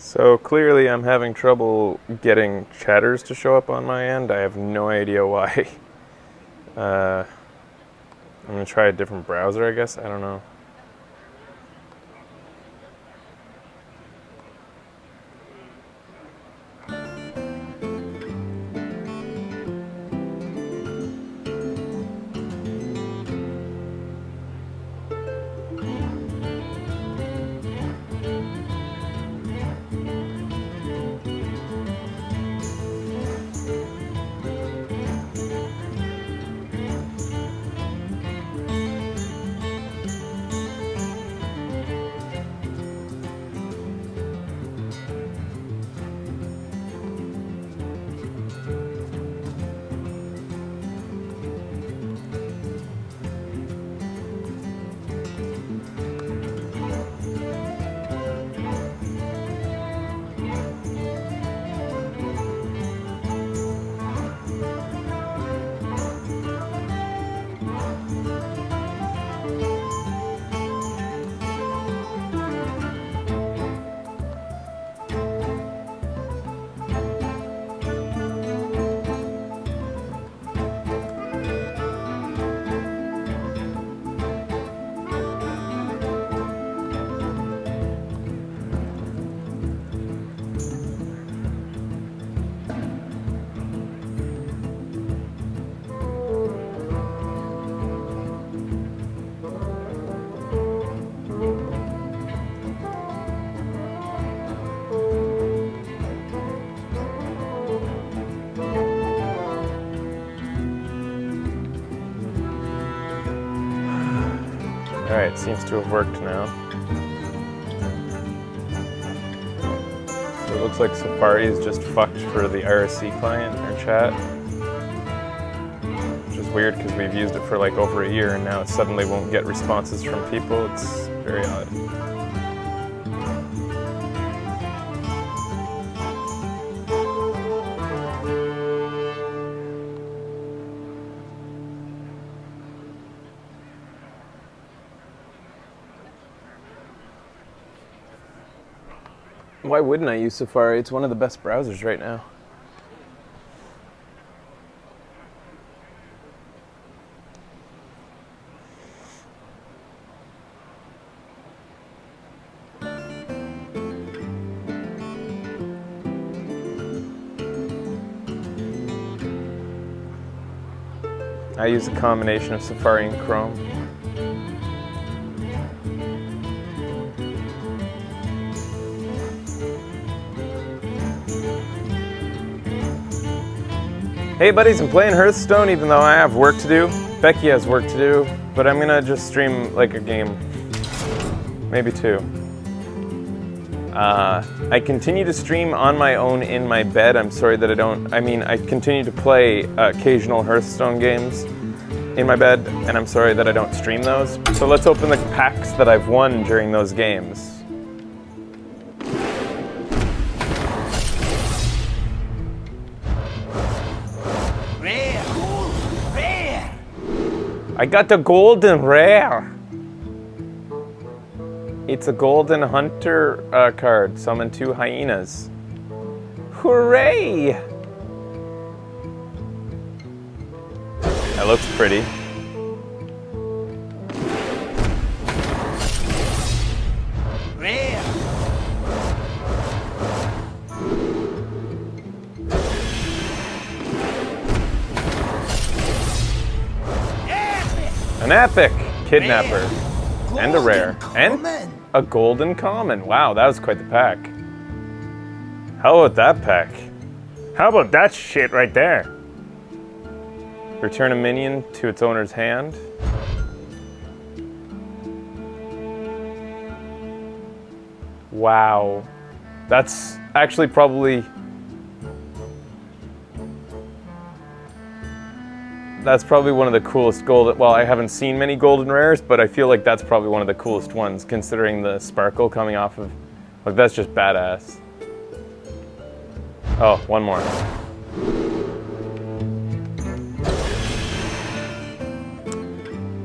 So clearly I'm having trouble getting chatters to show up on my end. I have no idea why. I'm gonna try a different browser, I guess. I don't know. Alright, seems to have worked now. So it looks like Safari is just fucked for the RSC client or chat. Which is weird because we've used it for like over a year and now it suddenly won't get responses from people. It's very odd. Why wouldn't I use Safari? It's one of the best browsers right now. I use a combination of Safari and Chrome. Hey buddies, I'm playing Heartstone even though I have work to do. Becky has work to do, but I'm gonna just stream like a game. Maybe two. I continue to stream on my own in my bed. I'm sorry that I continue to play occasional Hearthstone games in my bed, and I'm sorry that I don't stream those. So let's open the packs that I've won during those games. I got the golden rare. It's a golden hunter card. Summon 2 hyenas. Hooray! That looks pretty. Rare. An epic kidnapper. And a rare. And a golden common. Wow, that was quite the pack. How about that pack? How about that shit right there? Return a minion to its owner's hand. Wow. That's actually probably... That's probably one of the coolest golden... Well, I haven't seen many golden rares, but I feel like that's probably one of the coolest ones, considering the sparkle coming off of... Like, that's just badass. Oh, one more.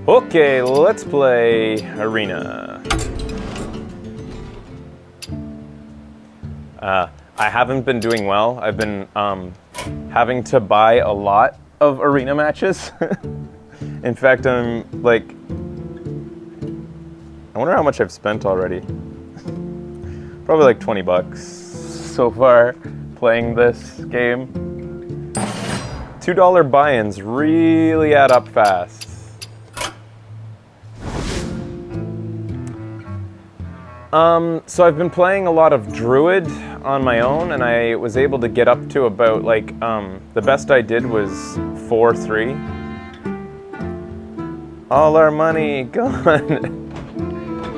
Okay, let's play Arena. I haven't been doing well. I've been having to buy a lot of arena matches. In fact, I'm like, I wonder how much I've spent already. Probably like 20 bucks so far playing this game. $2 buy-ins really add up fast. So I've been playing a lot of Druid on my own, and I was able to get up to about like, the best I did was 4-3. All our money gone.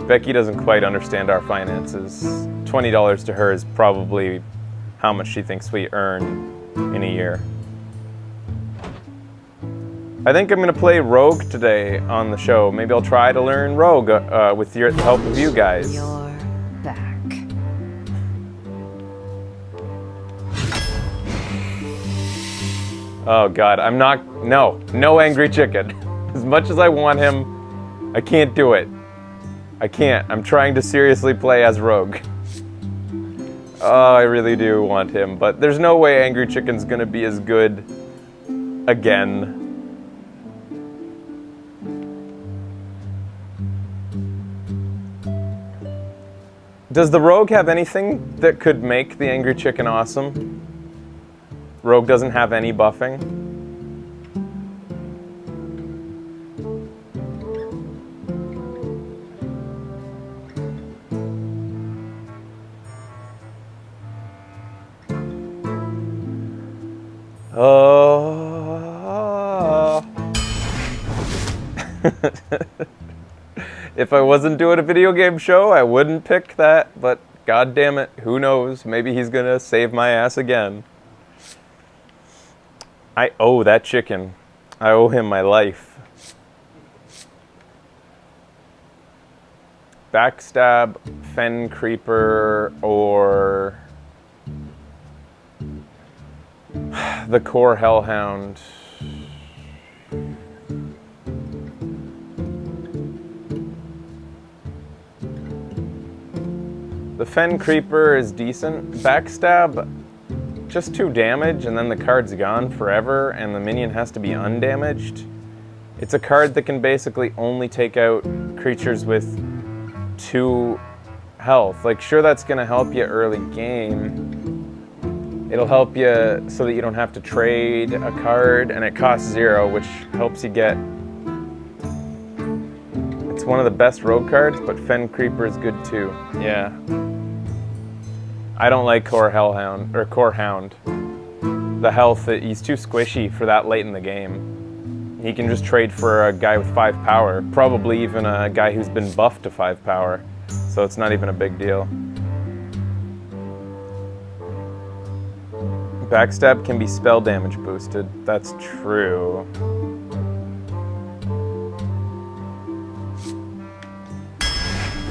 Becky doesn't quite understand our finances. $20 to her is probably how much she thinks we earn in a year. I think I'm going to play Rogue today on the show. Maybe I'll try to learn Rogue with the help of you guys. You're back. Oh God, I'm not, no Angry Chicken. As much as I want him, I can't do it. I can't. I'm trying to seriously play as Rogue. Oh, I really do want him, but there's no way Angry Chicken's gonna be as good again. Does the Rogue have anything that could make the Angry Chicken awesome? Rogue doesn't have any buffing. Oh. If I wasn't doing a video game show, I wouldn't pick that, but god damn it, who knows? Maybe he's gonna save my ass again. I owe that chicken. I owe him my life. Backstab, Fen Creeper, or the Core Hellhound. The Fen Creeper is decent. Backstab, just 2 damage, and then the card's gone forever, and the minion has to be undamaged. It's a card that can basically only take out creatures with 2 health. Like, sure, that's gonna help you early game. It'll help you so that you don't have to trade a card, and it costs 0, which helps you get... It's one of the best rogue cards, but Fen Creeper is good too. Yeah. I don't like Core Hellhound, or Core Hound. The health, he's too squishy for that late in the game. He can just trade for a guy with 5 power, probably even a guy who's been buffed to 5 power, so it's not even a big deal. Backstab can be spell damage boosted, that's true.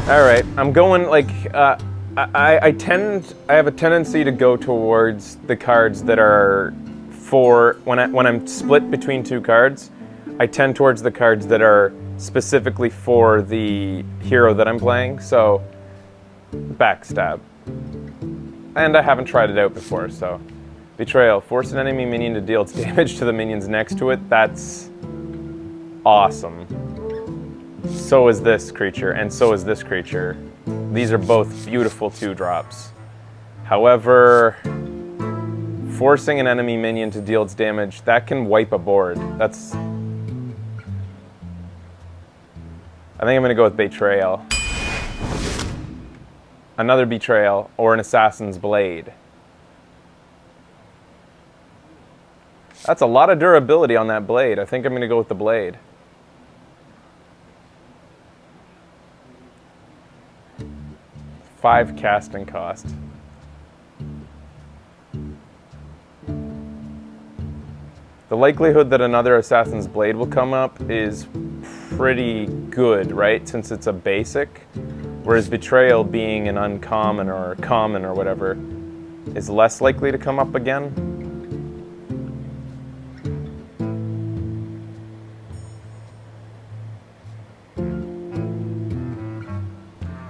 Alright, I'm going like, I have a tendency to go towards the cards that are for, when I'm split between 2 cards, I tend towards the cards that are specifically for the hero that I'm playing, so Backstab. And I haven't tried it out before, so. Betrayal, force an enemy minion to deal its damage to the minions next to it, that's awesome. So is this creature, and so is this creature. These are both beautiful 2-drops. However, forcing an enemy minion to deal its damage, that can wipe a board. That's... I think I'm gonna go with Betrayal. Another Betrayal, or an Assassin's Blade. That's a lot of durability on that blade. I think I'm gonna go with the blade. $5 casting cost. The likelihood that another Assassin's Blade will come up is pretty good, right? Since it's a basic. Whereas Betrayal, being an uncommon or common or whatever, is less likely to come up again.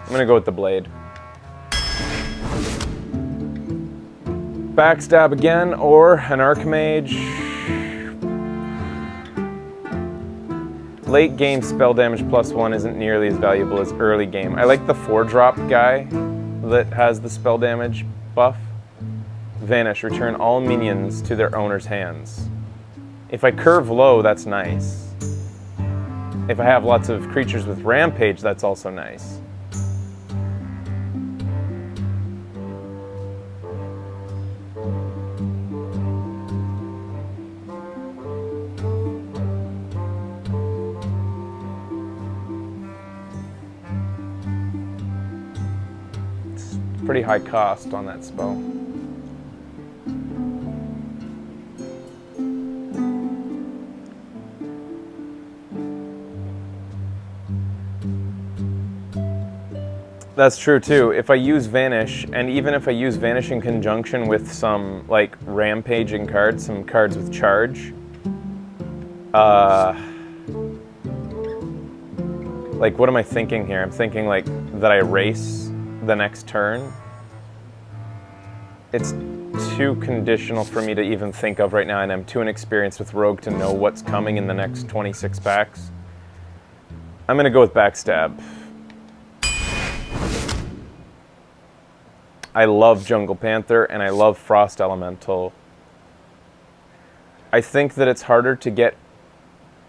I'm gonna go with the blade. Backstab again, or an Archmage. Late game spell damage +1 isn't nearly as valuable as early game. I like the 4-drop guy that has the spell damage buff. Vanish, return all minions to their owner's hands. If I curve low, that's nice. If I have lots of creatures with Rampage, that's also nice. It's pretty high cost on that spell. That's true too. If I use Vanish, and even if I use Vanish in conjunction with some like rampaging cards, some cards with charge, like what am I thinking here? I'm thinking like that I race the next turn. It's too conditional for me to even think of right now, and I'm too inexperienced with Rogue to know what's coming in the next 26 packs. I'm gonna go with Backstab. I love Jungle Panther, and I love Frost Elemental. I think that it's harder to get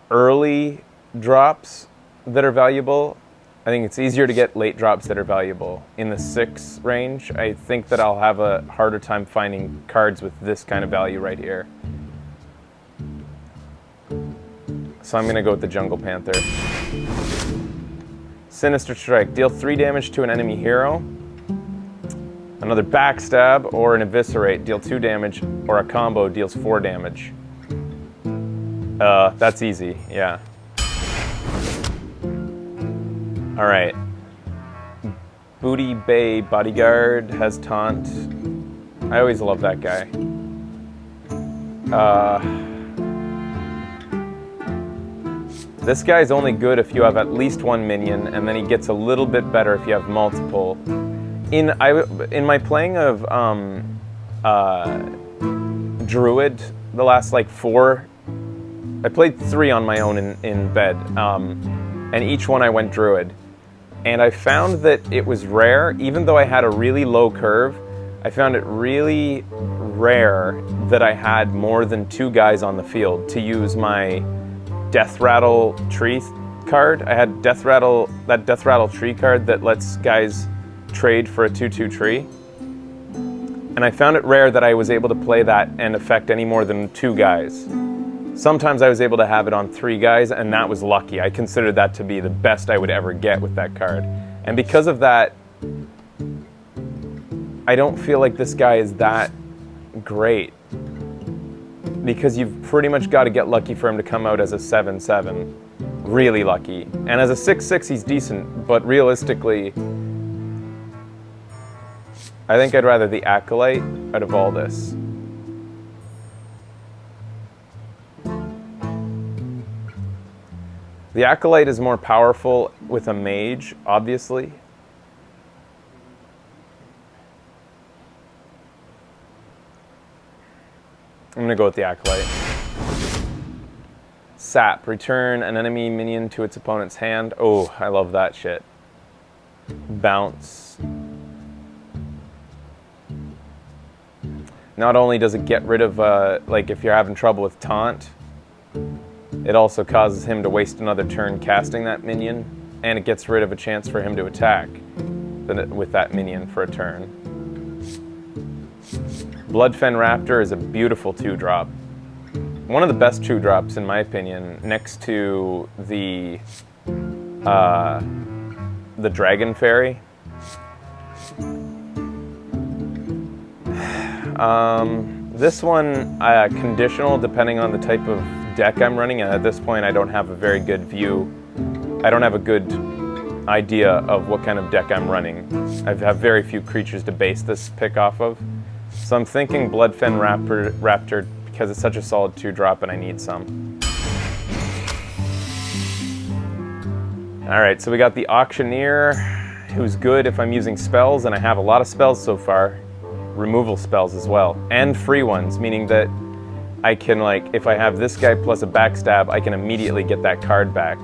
early drops that are valuable. I think it's easier to get late drops that are valuable. In the 6 range, I think that I'll have a harder time finding cards with this kind of value right here. So I'm gonna go with the Jungle Panther. Sinister Strike, deal 3 damage to an enemy hero. Another Backstab or an Eviscerate, deal 2 damage, or a combo deals 4 damage. That's easy, yeah. All right. Booty Bay Bodyguard has Taunt. I always love that guy. This guy's only good if you have at least 1 minion, and then he gets a little bit better if you have multiple. In my playing of Druid, the last like 4, I played 3 on my own in bed, and each one I went Druid. And I found that it was rare, even though I had a really low curve, I found it really rare that I had more than 2 guys on the field to use my Death Rattle tree card. I had that Death Rattle tree card that lets guys trade for a 2/2 tree. And I found it rare that I was able to play that and affect any more than 2 guys. Sometimes I was able to have it on 3 guys, and that was lucky. I considered that to be the best I would ever get with that card. And because of that, I don't feel like this guy is that great. Because you've pretty much got to get lucky for him to come out as a 7/7. Really lucky. And as a 6/6, he's decent, but realistically, I think I'd rather the Acolyte out of all this. The Acolyte is more powerful with a mage, obviously. I'm gonna go with the Acolyte. Sap, return an enemy minion to its opponent's hand. Oh, I love that shit. Bounce. Not only does it get rid of, like if you're having trouble with taunt, it also causes him to waste another turn casting that minion, and it gets rid of a chance for him to attack with that minion for a turn. Bloodfen Raptor is a beautiful 2-drop. One of the best 2-drops in my opinion, next to the Dragon Fairy. This one, conditional depending on the type of deck I'm running, and at this point I don't have a very good view. I don't have a good idea of what kind of deck I'm running. I have very few creatures to base this pick off of. So I'm thinking Bloodfen Raptor because it's such a solid 2-drop and I need some. Alright, so we got the Auctioneer, who's good if I'm using spells, and I have a lot of spells so far. removal spells as well, and free ones, meaning that I can, like, if I have this guy plus a backstab, I can immediately get that card back.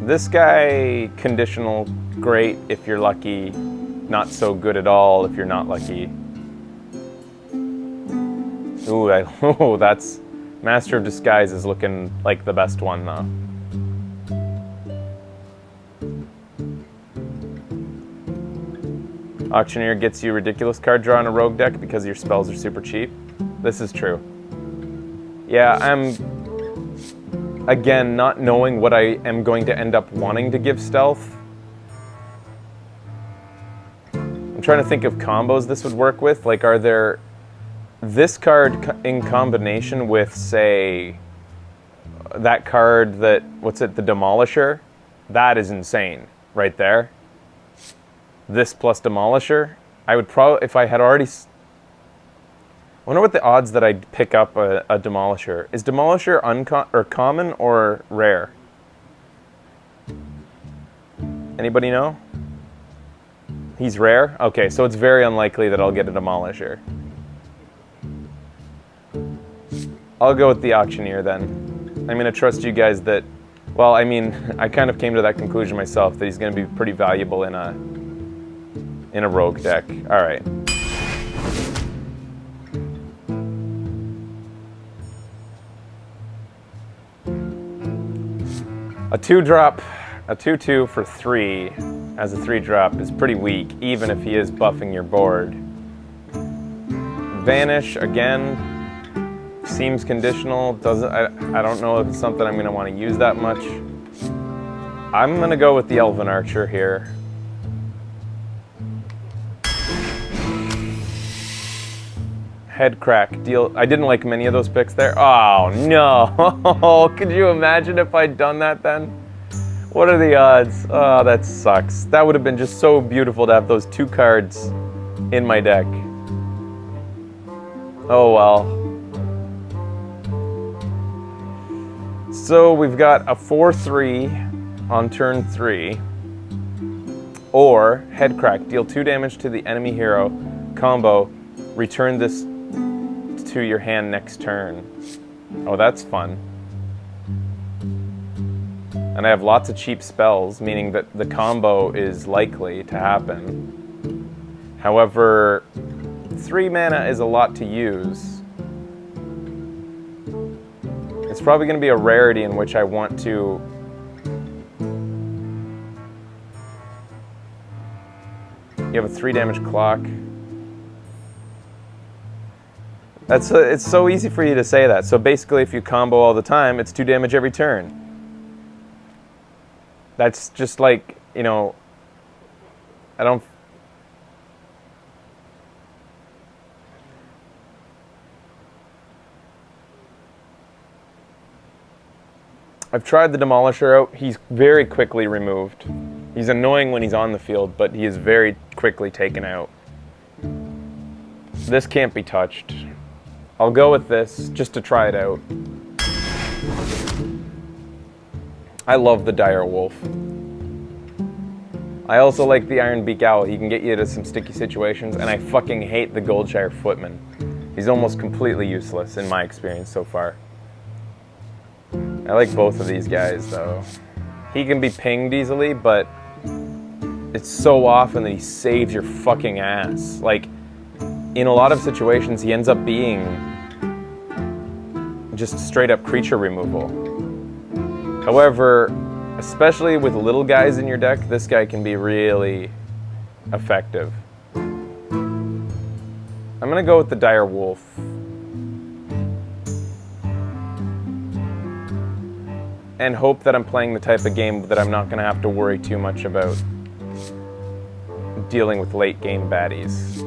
This guy, conditional, great if you're lucky, not so good at all if you're not lucky. Ooh, oh, that's... Master of Disguise is looking like the best one, though. Auctioneer gets you ridiculous card draw in a rogue deck because your spells are super cheap. This is true. Yeah, I'm, again, not knowing what I am going to end up wanting to give stealth. I'm trying to think of combos this would work with. Like, are there... This card in combination with, say, that card that... What's it? The Demolisher? That is insane. Right there. This plus Demolisher, I would probably, if I had already... I wonder what the odds that I'd pick up a Demolisher. Is Demolisher common or rare? Anybody know? He's rare? Okay, so it's very unlikely that I'll get a Demolisher. I'll go with the Auctioneer then. I'm going to trust you guys that... Well, I mean, I kind of came to that conclusion myself, that he's going to be pretty valuable in a rogue deck. All right. A 2-drop, a 2/2 for 3 as a 3-drop is pretty weak, even if he is buffing your board. Vanish, again, seems conditional. I don't know if it's something I'm going to want to use that much. I'm going to go with the Elven Archer here. Head crack, deal. I didn't like many of those picks there. Oh no, could you imagine if I'd done that then? What are the odds? Oh, that sucks. That would have been just so beautiful to have those 2 cards in my deck. Oh well. So we've got a 4/3 on turn 3. Or head crack, deal 2 damage to the enemy hero, combo, return this to your hand next turn. Oh, that's fun. And I have lots of cheap spells, meaning that the combo is likely to happen. However, 3 mana is a lot to use. It's probably going to be a rarity in which I want to... You have a 3 damage clock. It's so easy for you to say that. So basically, if you combo all the time, it's 2 damage every turn. That's just like, you know, I don't... I've tried the Demolisher out. He's very quickly removed. He's annoying when he's on the field, but he is very quickly taken out. This can't be touched. I'll go with this just to try it out. I love the Dire Wolf. I also like the Iron Beak Owl. He can get you into some sticky situations, and I fucking hate the Goldshire Footman. He's almost completely useless in my experience so far. I like both of these guys, though. He can be pinged easily, but it's so often that he saves your fucking ass. Like, in a lot of situations, he ends up being just straight up creature removal. However, especially with little guys in your deck, this guy can be really effective. I'm gonna go with the Dire Wolf. And hope that I'm playing the type of game that I'm not gonna have to worry too much about dealing with late game baddies.